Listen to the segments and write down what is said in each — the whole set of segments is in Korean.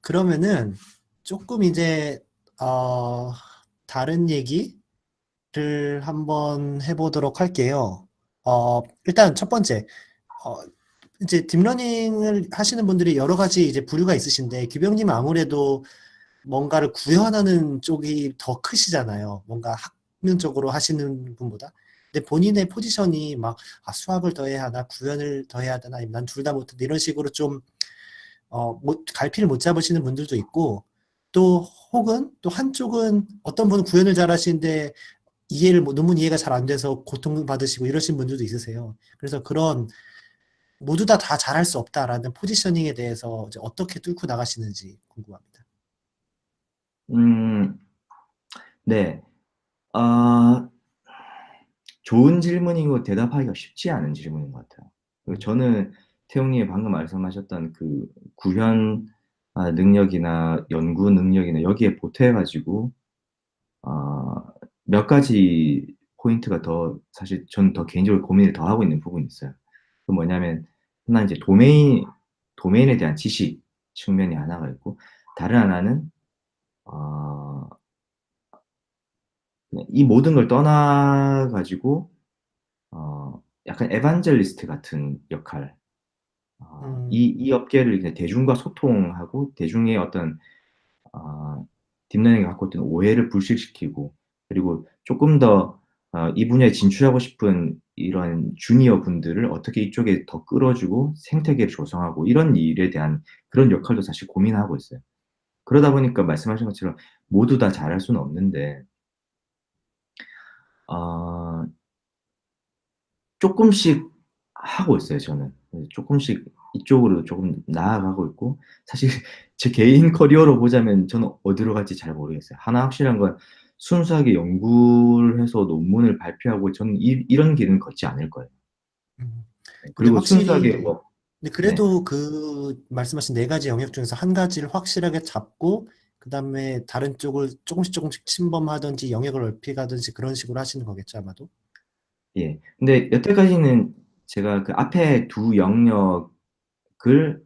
그러면은 조금 이제 다른 얘기를 한번 해보도록 할게요. 일단 첫 번째, 어, 이제 딥러닝을 하시는 분들이 여러 가지 이제 부류가 있으신데, 규병님은 아무래도 뭔가를 구현하는 쪽이 더 크시잖아요. 뭔가 학문적으로 하시는 분보다. 근데 본인의 포지션이 막, 수학을 더 해야 하나, 구현을 더 해야 하나, 아니면 난 둘 다 못해. 이런 식으로 좀, 갈피를 못 잡으시는 분들도 있고, 또, 혹은 또 한쪽은 어떤 분은 구현을 잘 하시는데, 논문 이해가 잘 안 돼서 고통받으시고 이러신 분들도 있으세요. 그래서 그런 모두 다 잘할 수 없다라는 포지셔닝에 대해서 이제 어떻게 뚫고 나가시는지 궁금합니다. 음, 네. 아, 좋은 질문이고 대답하기가 쉽지 않은 질문인 것 같아요. 음, 저는 태용님이 방금 말씀하셨던 그 구현 능력이나 연구 능력이나 여기에 보태가지고 아, 몇 가지 포인트가 더 사실 전 더 개인적으로 고민을 더 하고 있는 부분이 있어요. 그 뭐냐면 하나 이제 도메인에 대한 지식 측면이 하나가 있고 다른 하나는 어, 이 모든 걸 떠나가지고 약간 에반젤리스트 같은 역할. 이 업계를 그냥 대중과 소통하고 대중의 어떤 딥러닝이 갖고 있던 오해를 불식시키고 그리고 조금 더 이 분야에 진출하고 싶은 이런 주니어 분들을 어떻게 이쪽에 더 끌어주고 생태계를 조성하고 이런 일에 대한 그런 역할도 사실 고민하고 있어요. 그러다 보니까 말씀하신 것처럼 모두 다 잘할 수는 없는데 어, 조금씩 하고 있어요, 저는. 조금씩 이쪽으로 조금 나아가고 있고, 사실 제 개인 커리어로 보자면 저는 어디로 갈지 잘 모르겠어요. 하나 확실한 건 순수하게 연구를 해서 논문을 발표하고 저는 이런 길은 걷지 않을 거예요. 음. 근데 그리고 순수하게 확실히, 뭐, 근데 네. 그래도 그 말씀하신 네 가지 영역 중에서 한 가지를 확실하게 잡고, 그 다음에 다른 쪽을 조금씩 침범하든지 영역을 넓히가든지 그런 식으로 하시는 거겠죠, 아마도? 예. 근데 여태까지는 제가 그 앞에 두 영역을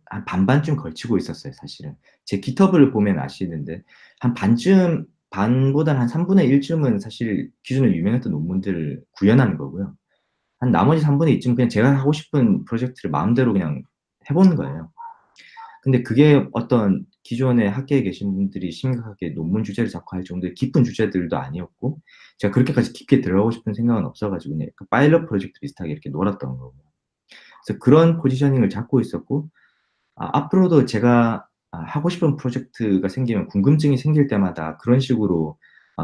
한 반반쯤 걸치고 있었어요, 사실은. 제 깃허브를 보면 아시는데, 한 반쯤, 반보다 한 3분의 1쯤은 사실 기존에 유명했던 논문들을 구현하는 거고요. 한 나머지 3분의 2쯤 그냥 제가 하고 싶은 프로젝트를 마음대로 그냥 해보는 거예요. 근데 그게 어떤 기존에 학계에 계신 분들이 심각하게 논문 주제를 잡고 할 정도의 깊은 주제들도 아니었고, 제가 그렇게까지 깊게 들어가고 싶은 생각은 없어가지고, 그냥 그 파일럿 프로젝트 비슷하게 이렇게 놀았던 거고. 그래서 그런 포지셔닝을 잡고 있었고, 앞으로도 제가 하고 싶은 프로젝트가 생기면 궁금증이 생길 때마다 그런 식으로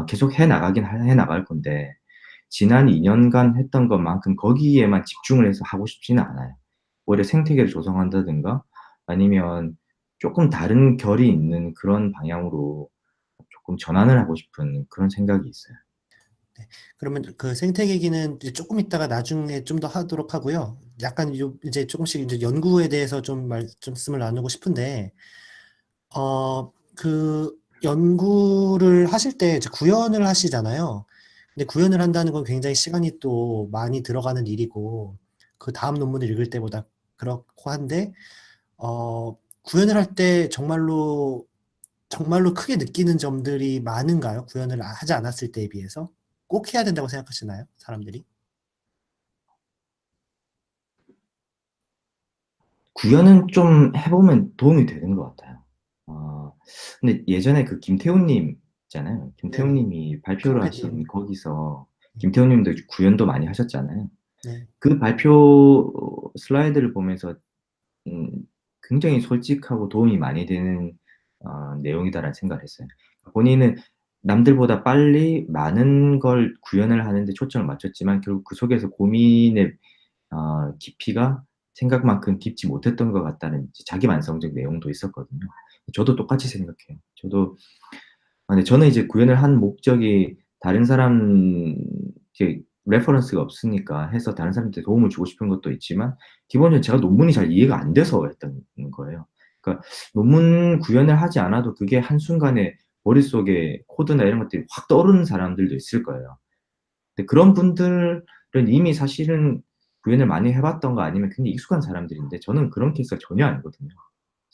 계속 해 나갈 건데, 지난 2년간 했던 것만큼 거기에만 집중을 해서 하고 싶지는 않아요. 오히려 생태계를 조성한다든가 아니면 조금 다른 결이 있는 그런 방향으로 조금 전환을 하고 싶은 그런 생각이 있어요. 네. 그러면 그 생태계기는 이제 조금 있다가 나중에 좀 더 하도록 하고요. 약간 이제 조금씩 이제 연구에 대해서 좀 말씀을 나누고 싶은데, 그 연구를 하실 때 이제 구현을 하시잖아요. 근데 구현을 한다는 건 굉장히 시간이 또 많이 들어가는 일이고, 그 다음 논문을 읽을 때보다 그렇고 한데, 구현을 할 때 정말로 크게 느끼는 점들이 많은가요? 구현을 하지 않았을 때에 비해서? 꼭 해야 된다고 생각하시나요? 사람들이? 구현은 좀 해보면 도움이 되는 것 같아요. 근데 예전에 그 김태훈님 있잖아요. 네네. 김태훈님이 발표를 하신 콩패님. 거기서 김태훈님도 구현도 많이 하셨잖아요. 네. 그 발표 슬라이드를 보면서 음, 굉장히 솔직하고 도움이 많이 되는 내용이다라는 생각을 했어요. 본인은 남들보다 빨리 많은 걸 구현을 하는데 초점을 맞췄지만 결국 그 속에서 고민의 깊이가 생각만큼 깊지 못했던 것 같다는 자기 만성적 내용도 있었거든요. 저도 똑같이 생각해요. 근데 저는 이제 구현을 한 목적이 다른 사람, 이제 레퍼런스가 없으니까 해서 다른 사람한테 도움을 주고 싶은 것도 있지만, 기본적으로 제가 논문이 잘 이해가 안 돼서 했던 거예요. 그러니까 논문 구현을 하지 않아도 그게 한순간에 머릿속에 코드나 이런 것들이 확 떠오르는 사람들도 있을 거예요. 근데 그런 분들은 이미 사실은 구현을 많이 해봤던 거 아니면 굉장히 익숙한 사람들인데, 저는 그런 케이스가 전혀 아니거든요.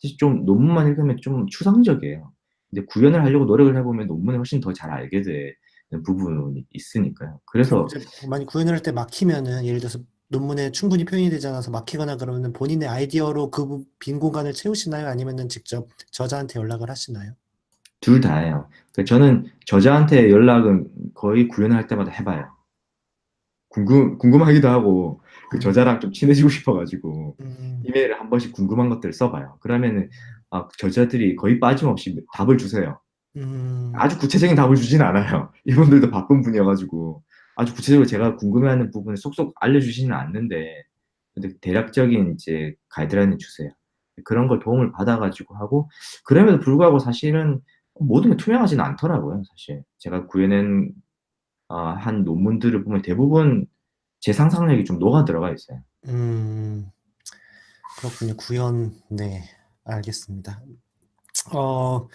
사실 좀 논문만 읽으면 좀 추상적이에요. 근데 구현을 하려고 노력을 해보면 논문을 훨씬 더 잘 알게 되는 부분이 있으니까요. 그럼 그래서 이제 많이 구현을 할 때 막히면은 예를 들어서 논문에 충분히 표현이 되지 않아서 막히거나 그러면은 본인의 아이디어로 그 빈 공간을 채우시나요? 아니면은 직접 저자한테 연락을 하시나요? 둘 다예요. 저는 저자한테 연락은 거의 구현을 할 때마다 해봐요. 궁금하기도 하고 그 음, 저자랑 좀 친해지고 싶어가지고 음, 이메일을 한 번씩 궁금한 것들을 써봐요. 그러면은 저자들이 거의 빠짐없이 답을 주세요. 음, 아주 구체적인 답을 주진 않아요. 이분들도 바쁜 분이어가지고 아주 구체적으로 제가 궁금해하는 부분을 쏙쏙 알려주지는 않는데 근데 대략적인 이제 가이드라인을 주세요. 그런 걸 도움을 받아가지고 하고 그럼에도 불구하고 사실은 모든 게 투명하지는 않더라고요. 사실 제가 구해낸 한 논문들을 보면 대부분 제 상상력이 좀 녹아 들어가 있어요. 음, 그렇군요. 구현, 네, 알겠습니다. 어,